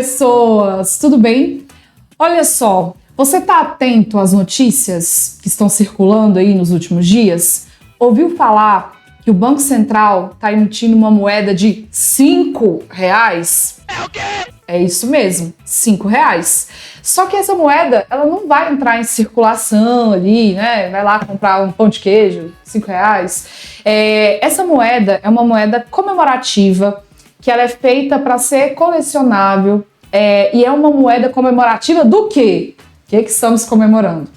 pessoas! Tudo bem? Olha só, você está atento às notícias que estão circulando aí nos últimos dias? Ouviu falar que o Banco Central está emitindo uma moeda de R$5? É o quê? É isso mesmo, R$5. Só que essa moeda, ela não vai entrar em circulação ali, né? Vai lá comprar um pão de queijo, R$5. Essa moeda é uma moeda comemorativa, que ela é feita para ser colecionável, e é uma moeda comemorativa do quê? O que estamos comemorando?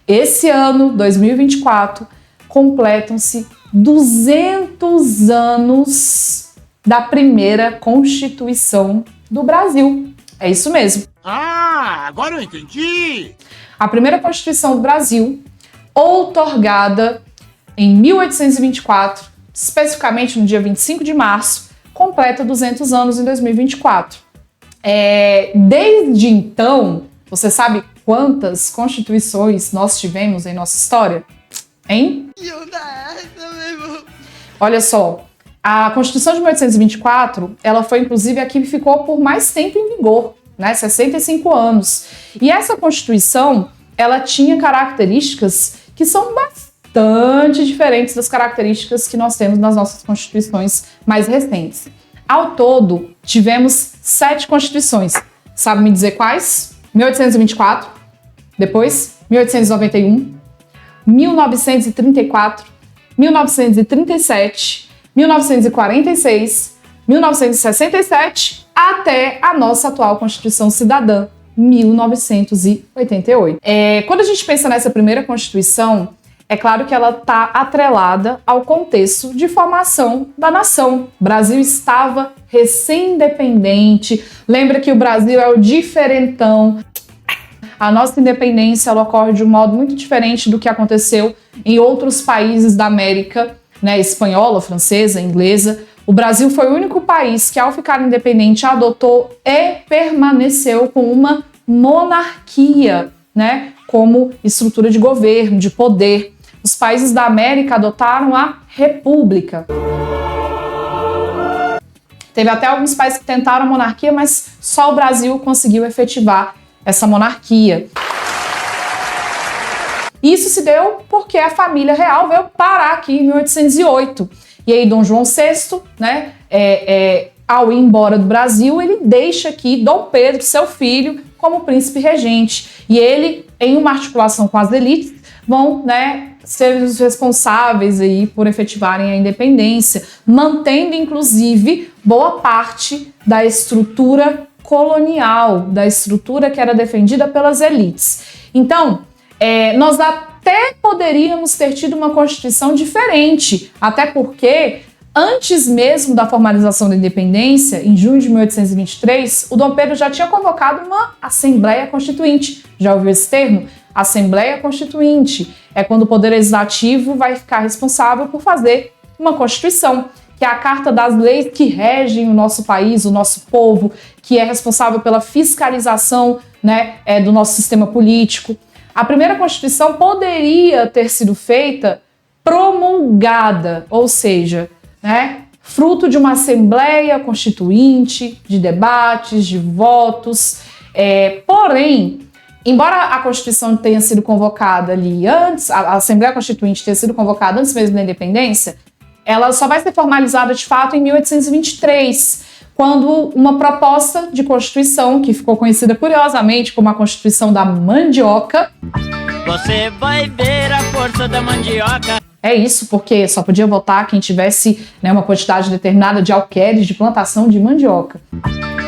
Esse ano, 2024, completam-se 200 anos da primeira Constituição do Brasil. É isso mesmo. Ah, agora eu entendi! A primeira Constituição do Brasil, outorgada em 1824, especificamente no dia 25 de março, completa 200 anos em 2024. Desde então, você sabe quantas constituições nós tivemos em nossa história? Hein? Olha só, a Constituição de 1824, ela foi inclusive a que ficou por mais tempo em vigor, né? 65 anos. E essa Constituição, ela tinha características que são bastante diferentes das características que nós temos nas nossas constituições mais recentes. Ao todo, tivemos 7 constituições. Sabe me dizer quais? 1824, depois 1891, 1934, 1937, 1946, 1967, até a nossa atual Constituição Cidadã, 1988. Quando a gente pensa nessa primeira Constituição, é claro que ela está atrelada ao contexto de formação da nação. O Brasil estava recém-independente. Lembra que o Brasil é o diferentão. A nossa independência ela ocorre de um modo muito diferente do que aconteceu em outros países da América, né, espanhola, francesa, inglesa. O Brasil foi o único país que, ao ficar independente, adotou e permaneceu com uma monarquia, né, como estrutura de governo, de poder. Os países da América adotaram a república. Teve até alguns países que tentaram a monarquia, mas só o Brasil conseguiu efetivar essa monarquia. Isso se deu porque a família real veio parar aqui em 1808. E aí Dom João VI, né, ao ir embora do Brasil, ele deixa aqui Dom Pedro, seu filho, como príncipe regente. E ele, em uma articulação com as elites, vão, né, ser os responsáveis aí por efetivarem a independência, mantendo inclusive boa parte da estrutura colonial, da estrutura que era defendida pelas elites. Então, nós até poderíamos ter tido uma Constituição diferente, até porque antes mesmo da formalização da independência, em junho de 1823, o Dom Pedro já tinha convocado uma Assembleia Constituinte. Já ouviu esse termo? Assembleia Constituinte é quando o Poder Legislativo vai ficar responsável por fazer uma Constituição, que é a carta das leis que regem o nosso país, o nosso povo, que é responsável pela fiscalização, né, do nosso sistema político. A primeira Constituição poderia ter sido feita promulgada, ou seja, né, fruto de uma Assembleia Constituinte, de debates, de votos. Porém, embora a Constituição tenha sido convocada ali antes, a Assembleia Constituinte tenha sido convocada antes mesmo da independência, ela só vai ser formalizada de fato em 1823, quando uma proposta de Constituição, que ficou conhecida curiosamente como a Constituição da Mandioca. Você vai ver a força da mandioca. É isso, porque só podia votar quem tivesse, né, uma quantidade determinada de alqueires de plantação de mandioca.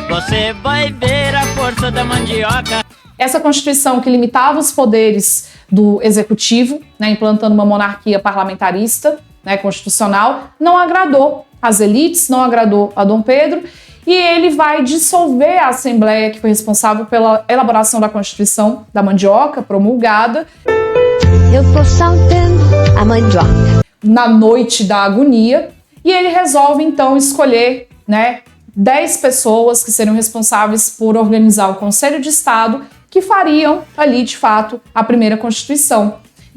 Você vai ver a força da mandioca. Essa Constituição que limitava os poderes do Executivo, né, implantando uma monarquia parlamentarista, né, constitucional, não agradou as elites, não agradou a Dom Pedro, e ele vai dissolver a Assembleia que foi responsável pela elaboração da Constituição da Mandioca, promulgada. Eu tô saltando a mandioca. Na noite da agonia, e ele resolve então escolher, né, 10 pessoas que seriam responsáveis por organizar o Conselho de Estado, que fariam ali, de fato, a primeira Constituição.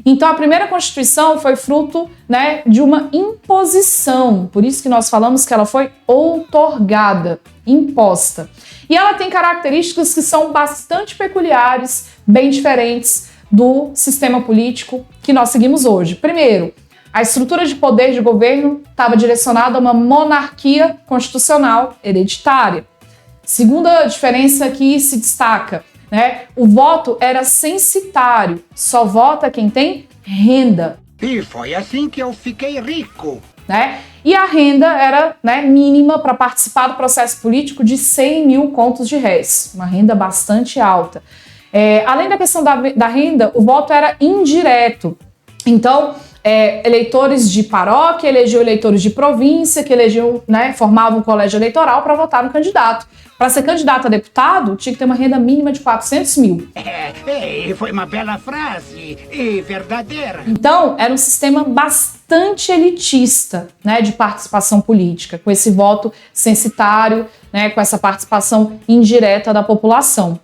Então a primeira Constituição foi fruto, né, de uma imposição, por isso que nós falamos que ela foi outorgada, imposta. E ela tem características que são bastante peculiares, bem diferentes do sistema político que nós seguimos hoje. Primeiro, a estrutura de poder de governo estava direcionada a uma monarquia constitucional hereditária. Segunda diferença que se destaca, né? O voto era censitário, só vota quem tem renda. E foi assim que eu fiquei rico. Né? E a renda era, né, mínima para participar do processo político de 100 mil contos de réis, uma renda bastante alta. Além da questão da renda, o voto era indireto. Então, eleitores de paróquia elegiam eleitores de província, que elegiam, né, formavam um colégio eleitoral para votar no candidato. Para ser candidato a deputado, tinha que ter uma renda mínima de 400 mil. Foi uma bela frase e verdadeira. Então, era um sistema bastante elitista, né, de participação política, com esse voto censitário, né, com essa participação indireta da população.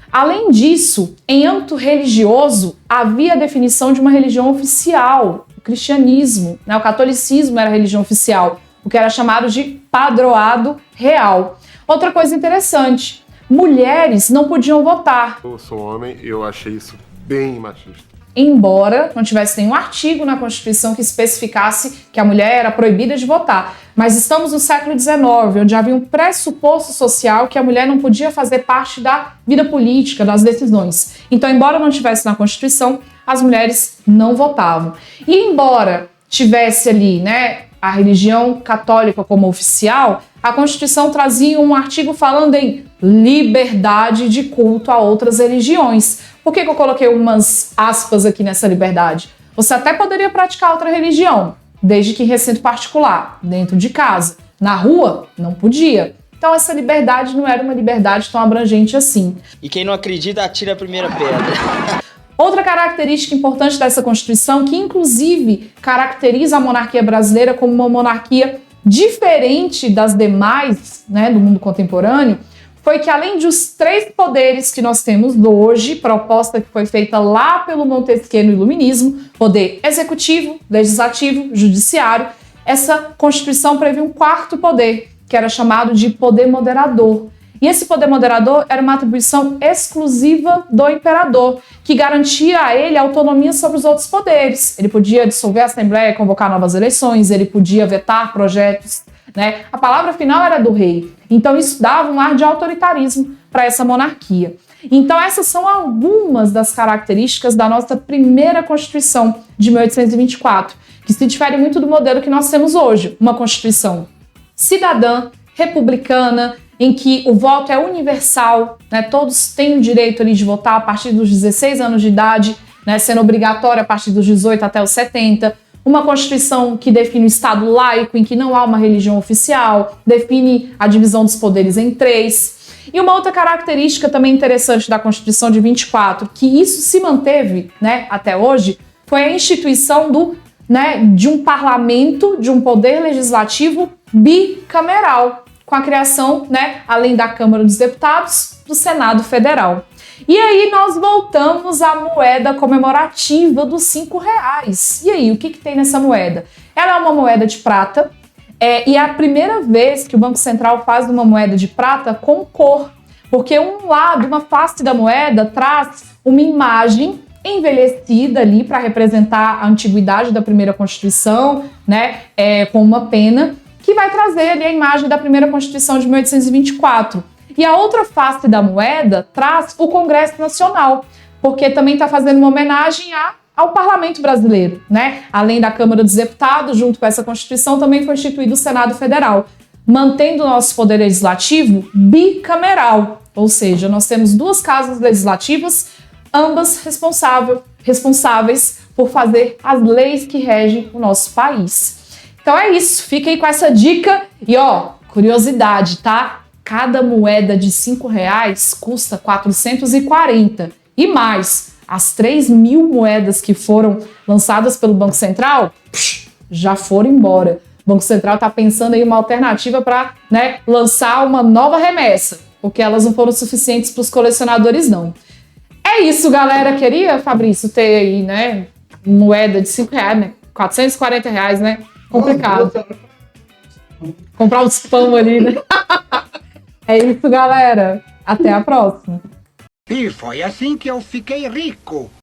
Além disso, em âmbito religioso, havia a definição de uma religião oficial, o cristianismo, né, o catolicismo era a religião oficial, o que era chamado de padroado real. Outra coisa interessante, mulheres não podiam votar. Eu sou homem e eu achei isso bem machista. Embora não tivesse nenhum artigo na Constituição que especificasse que a mulher era proibida de votar. Mas estamos no século XIX, onde havia um pressuposto social que a mulher não podia fazer parte da vida política, das decisões. Então, embora não tivesse na Constituição, as mulheres não votavam. E embora tivesse ali, né, a religião católica como oficial, a Constituição trazia um artigo falando em liberdade de culto a outras religiões. Por que eu coloquei umas aspas aqui nessa liberdade? Você até poderia praticar outra religião, desde que em recinto particular, dentro de casa. Na rua, não podia. Então essa liberdade não era uma liberdade tão abrangente assim. E quem não acredita, atira a primeira pedra. Outra característica importante dessa Constituição, que inclusive caracteriza a monarquia brasileira como uma monarquia diferente das demais, né, do mundo contemporâneo, foi que além dos 3 poderes que nós temos hoje, proposta que foi feita lá pelo Montesquieu no Iluminismo, poder executivo, legislativo, judiciário, essa Constituição previa um 4º poder, que era chamado de poder moderador. E esse poder moderador era uma atribuição exclusiva do imperador, que garantia a ele autonomia sobre os outros poderes. Ele podia dissolver a Assembleia, convocar novas eleições, ele podia vetar projetos, né? A palavra final era do rei. Então isso dava um ar de autoritarismo para essa monarquia. Então essas são algumas das características da nossa primeira Constituição de 1824, que se difere muito do modelo que nós temos hoje, uma Constituição cidadã, republicana, em que o voto é universal, né? Todos têm o direito ali de votar a partir dos 16 anos de idade, né? Sendo obrigatório a partir dos 18 até os 70. Uma Constituição que define o Estado laico, em que não há uma religião oficial, define a divisão dos poderes em 3. E uma outra característica também interessante da Constituição de 24, que isso se manteve, né, até hoje, foi a instituição de um parlamento, de um poder legislativo bicameral, com a criação, né, além da Câmara dos Deputados, do Senado Federal. E aí nós voltamos à moeda comemorativa dos R$5. E aí, o que tem nessa moeda? Ela é uma moeda de prata, e é a primeira vez que o Banco Central faz uma moeda de prata com cor, porque um lado, uma face da moeda, traz uma imagem envelhecida ali para representar a antiguidade da primeira Constituição, né, com uma pena, que vai trazer ali a imagem da primeira Constituição de 1824. E a outra face da moeda traz o Congresso Nacional, porque também está fazendo uma homenagem ao Parlamento Brasileiro, né? Além da Câmara dos Deputados, junto com essa Constituição, também foi instituído o Senado Federal, mantendo o nosso poder legislativo bicameral, ou seja, nós temos 2 casas legislativas, ambas responsáveis por fazer as leis que regem o nosso país. Então é isso, fica aí com essa dica e curiosidade, tá? Cada moeda de R$5 custa 440 e mais, as 3.000 moedas que foram lançadas pelo Banco Central já foram embora. O Banco Central está pensando em uma alternativa para, né, lançar uma nova remessa, porque elas não foram suficientes para os colecionadores, não. É isso, galera. Queria, Fabrício, ter aí, né, moeda de R$5, né? R$440, né? Complicado. Comprar uns pão ali, né? É isso, galera. Até a próxima. E foi assim que eu fiquei rico.